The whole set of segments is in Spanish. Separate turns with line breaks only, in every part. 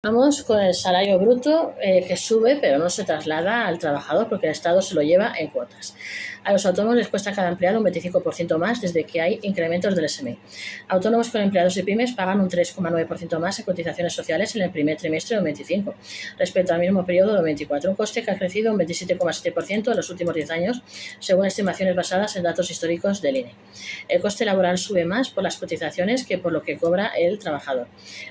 Vamos con el salario bruto que sube, pero no se traslada al trabajador porque el Estado se lo lleva en cuotas. A los autónomos les cuesta cada empleado un 25% más desde que hay incrementos del SMI. Autónomos con empleados y pymes pagan un 3,9% más en cotizaciones sociales en el primer trimestre de 2025 respecto al mismo periodo de 2024, un coste que ha crecido un 27,7% en los últimos 10 años, según estimaciones basadas en datos históricos del INE. El coste laboral sube más por las cotizaciones que por lo que cobra el trabajador.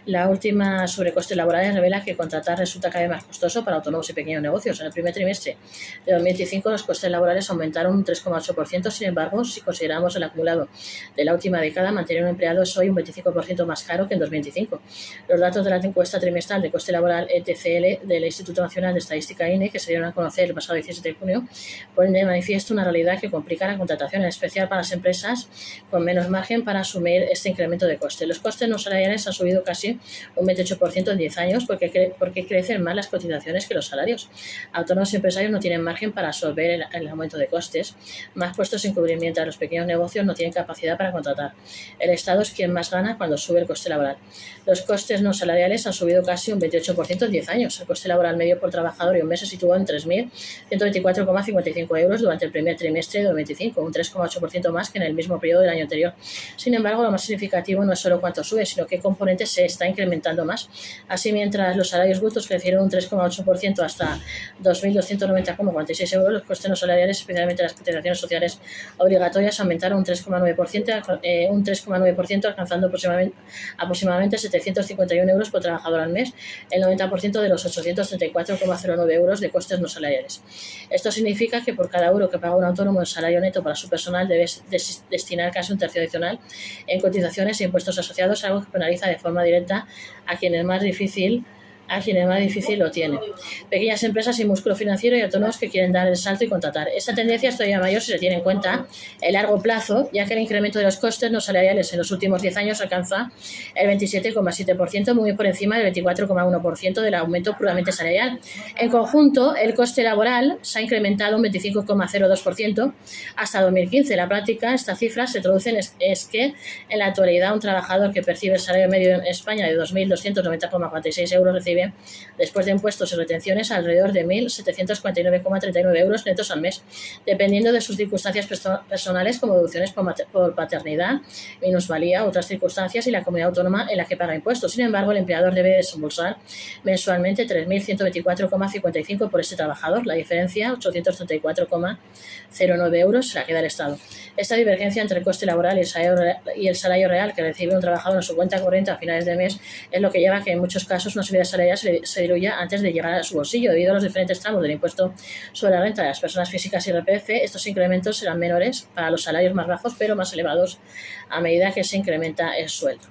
La última sobrecoste laboral revela que contratar resulta cada vez más costoso para autónomos y pequeños negocios. En el primer trimestre de 2025 los costes laborales aumentaron un 3,8%, sin embargo, si consideramos el acumulado de la última década, mantener un empleado es hoy un 25% más caro que en 2025. Los datos de la encuesta trimestral de coste laboral ETCL del Instituto Nacional de Estadística INE, que se dieron a conocer el pasado 17 de junio, ponen de manifiesto una realidad que complica la contratación, en especial para las empresas con menos margen para asumir este incremento de coste. Los costes no salariales han subido casi un 28% en 10 años porque crecen más las cotizaciones que los salarios. Autónomos y empresarios no tienen margen para absorber el aumento de costes, más puestos sin cubrir, mientras los pequeños negocios no tienen capacidad para contratar. El Estado es quien más gana cuando sube el coste laboral. Los costes no salariales han subido casi un 28% en 10 años. El coste laboral medio por trabajador y un mes se situó en 3.124,55 euros durante el primer trimestre de 2025, un 3,8% más que en el mismo periodo del año anterior. Sin embargo, lo más significativo no es solo cuánto sube, sino qué componente se está incrementando más. Así, mientras los salarios brutos crecieron un 3,8% hasta 2.290,46 euros, los costes no salariales, especialmente las cotizaciones sociales obligatorias, aumentaron un 3,9%, alcanzando aproximadamente 751 euros por trabajador al mes, el 90% de los 834,09 euros de costes no salariales. Esto significa que por cada euro que paga un autónomo en salario neto para su personal debe destinar casi un tercio adicional en cotizaciones e impuestos asociados, algo que penaliza de forma directa a quienes más difícil lo tiene. Pequeñas empresas sin músculo financiero y autónomos que quieren dar el salto y contratar. Esta tendencia es todavía mayor si se tiene en cuenta el largo plazo, ya que el incremento de los costes no salariales en los últimos 10 años alcanza el 27,7%, muy por encima del 24,1% del aumento puramente salarial. En conjunto, el coste laboral se ha incrementado un 25,02% hasta 2015. En la práctica, esta cifra se traduce es que en la actualidad un trabajador que percibe el salario medio en España de 2.290,46 euros recibe, después de impuestos y retenciones, alrededor de 1.749,39 euros netos al mes, dependiendo de sus circunstancias personales, como deducciones por paternidad, minusvalía, otras circunstancias y la comunidad autónoma en la que paga impuestos. Sin embargo, el empleador debe desembolsar mensualmente 3.124,55 por este trabajador. La diferencia, 834,09 euros, se la queda el Estado. Esta divergencia entre el coste laboral y el salario real que recibe un trabajador en su cuenta corriente a finales de mes es lo que lleva a que en muchos casos una subida salarial se diluya antes de llegar a su bolsillo. Debido a los diferentes tramos del impuesto sobre la renta de las personas físicas y IRPF, estos incrementos serán menores para los salarios más bajos, pero más elevados a medida que se incrementa el sueldo.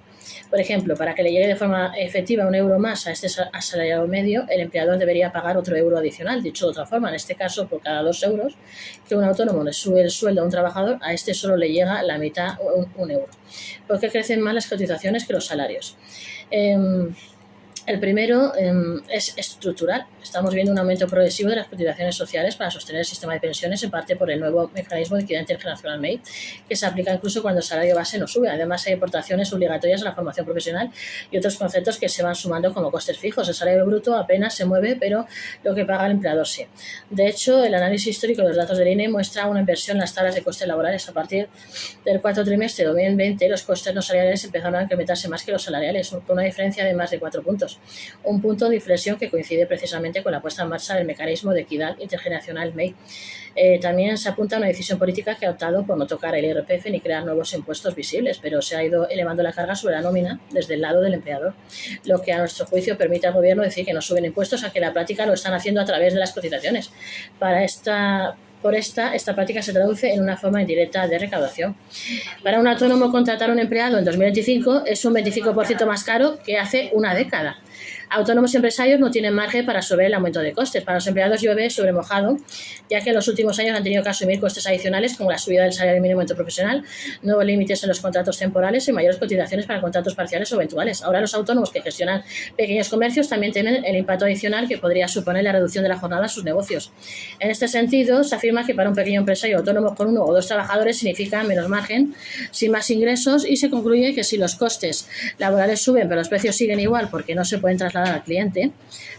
Por ejemplo, para que le llegue de forma efectiva un euro más a este asalariado medio, el empleador debería pagar otro euro adicional. Dicho de otra forma, en este caso, por cada 2 euros que un autónomo le sube el sueldo a un trabajador, a este solo le llega la mitad, un euro. ¿Por qué crecen más las cotizaciones que los salarios? El primero es estructural. Estamos viendo un aumento progresivo de las cotizaciones sociales para sostener el sistema de pensiones, en parte por el nuevo mecanismo de equidad intergeneracional MEI, que se aplica incluso cuando el salario base no sube. Además, hay aportaciones obligatorias a la formación profesional y otros conceptos que se van sumando como costes fijos. El salario bruto apenas se mueve, pero lo que paga el empleador sí. De hecho, el análisis histórico de los datos del INE muestra una inversión en las tablas de costes laborales. A partir del cuarto trimestre de 2020, los costes no salariales empezaron a incrementarse más que los salariales, con una diferencia de más de 4 puntos. Un punto de inflexión que coincide precisamente con la puesta en marcha del mecanismo de equidad intergeneracional MEI. También se apunta a una decisión política que ha optado por no tocar el IRPF ni crear nuevos impuestos visibles, pero se ha ido elevando la carga sobre la nómina desde el lado del empleador, lo que a nuestro juicio permite al gobierno decir que no suben impuestos, a que la práctica lo están haciendo a través de las cotizaciones. Esta práctica se traduce en una forma indirecta de recaudación. Para un autónomo, contratar a un empleado en 2025 es un 25% más caro que hace una década. Autónomos y empresarios no tienen margen para absorber el aumento de costes. Para los empleados llueve sobre mojado, ya que en los últimos años han tenido que asumir costes adicionales como la subida del salario mínimo interprofesional, nuevos límites en los contratos temporales y mayores cotizaciones para contratos parciales o eventuales. Ahora los autónomos que gestionan pequeños comercios también temen el impacto adicional que podría suponer la reducción de la jornada en sus negocios. En este sentido, se afirma que para un pequeño empresario autónomo con 1 o 2 trabajadores significa menos margen, sin más ingresos, y se concluye que si los costes laborales suben pero los precios siguen igual porque no se puede pueden trasladar al cliente,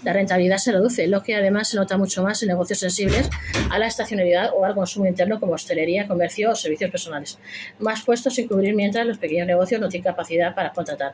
la rentabilidad se reduce, lo que además se nota mucho más en negocios sensibles a la estacionalidad o al consumo interno como hostelería, comercio o servicios personales. Más puestos sin cubrir mientras los pequeños negocios no tienen capacidad para contratar.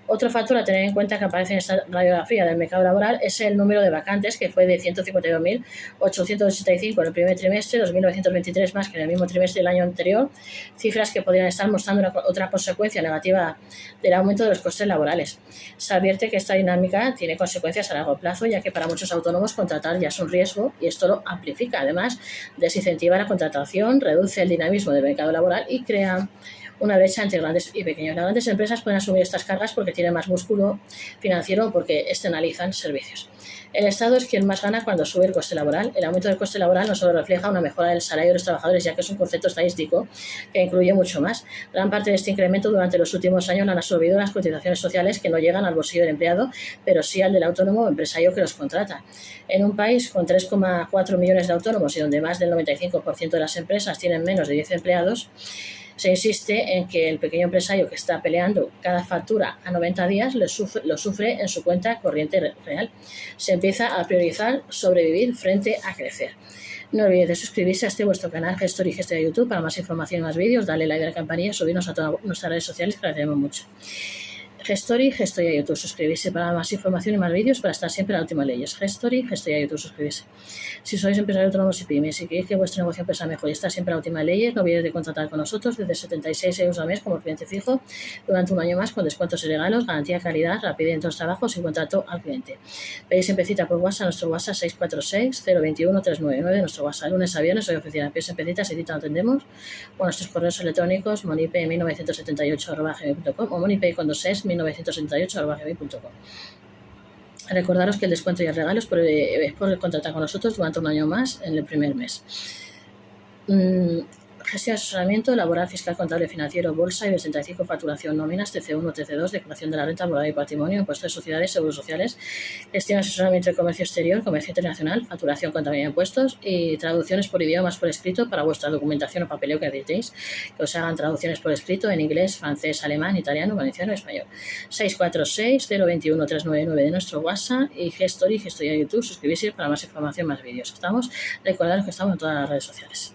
Otro factor a tener en cuenta que aparece en esta radiografía del mercado laboral es el número de vacantes, que fue de 152.885 en el primer trimestre, 2.923 más que en el mismo trimestre del año anterior, cifras que podrían estar mostrando otra consecuencia negativa del aumento de los costes laborales. Se advierte que esta dinámica tiene consecuencias a largo plazo, ya que para muchos autónomos contratar ya es un riesgo y esto lo amplifica. Además, desincentiva la contratación, reduce el dinamismo del mercado laboral y crea una brecha entre grandes y pequeños. Las grandes empresas pueden asumir estas cargas porque tienen más músculo financiero o porque externalizan servicios. El Estado es quien más gana cuando sube el coste laboral. El aumento del coste laboral no solo refleja una mejora del salario de los trabajadores, ya que es un concepto estadístico que incluye mucho más. Gran parte de este incremento durante los últimos años lo han absorbido las cotizaciones sociales que no llegan al bolsillo del empleado, pero sí al del autónomo o empresario que los contrata. En un país con 3,4 millones de autónomos y donde más del 95% de las empresas tienen menos de 10 empleados, se insiste en que el pequeño empresario que está peleando cada factura a 90 días lo sufre en su cuenta corriente real. Se empieza a priorizar sobrevivir frente a crecer. No olvides de suscribirse a este vuestro canal Gestor y Gestoría YouTube para más información y más vídeos, darle like a la campanilla y subirnos a todas nuestras redes sociales, que agradecemos mucho. Gestory, Gestoría YouTube, suscribirse para más información y más vídeos para estar siempre en las últimas leyes. Gestory, Gestoría YouTube, suscribirse. Si sois empresarios autónomos y pymes y queréis que vuestro negocio empresa mejor y estar siempre en las últimas leyes, no olvidéis de contratar con nosotros desde 76 euros al mes como cliente fijo durante un año más con descuentos y regalos, garantía de calidad, rapidez en todos los trabajos y contrato al cliente. Pedís siempre cita por WhatsApp, nuestro WhatsApp 646-021-399, nuestro WhatsApp lunes a viernes, hoy oficina, pedís en citas y cita no atendemos, o nuestros correos electrónicos monipay1978@gmail.com o monipay con 1978@gmail.com. Recordaros que el descuento y el regalo es por contratar con nosotros durante un año más en el primer mes. Gestión de asesoramiento, laboral, fiscal, contable, financiero, bolsa, IBEX 35, facturación, nóminas, TC1, TC2, declaración de la renta, laboral y patrimonio, impuestos de sociedades, seguros sociales, gestión de asesoramiento de comercio exterior, comercio internacional, facturación, contabilidad de impuestos y traducciones por idiomas por escrito para vuestra documentación o papeleo que necesitéis, que os hagan traducciones por escrito en inglés, francés, alemán, italiano, valenciano y español. 646-021-399 de nuestro WhatsApp y Gestoría YouTube, suscribirse para más información, más vídeos. Recordad que estamos en todas las redes sociales.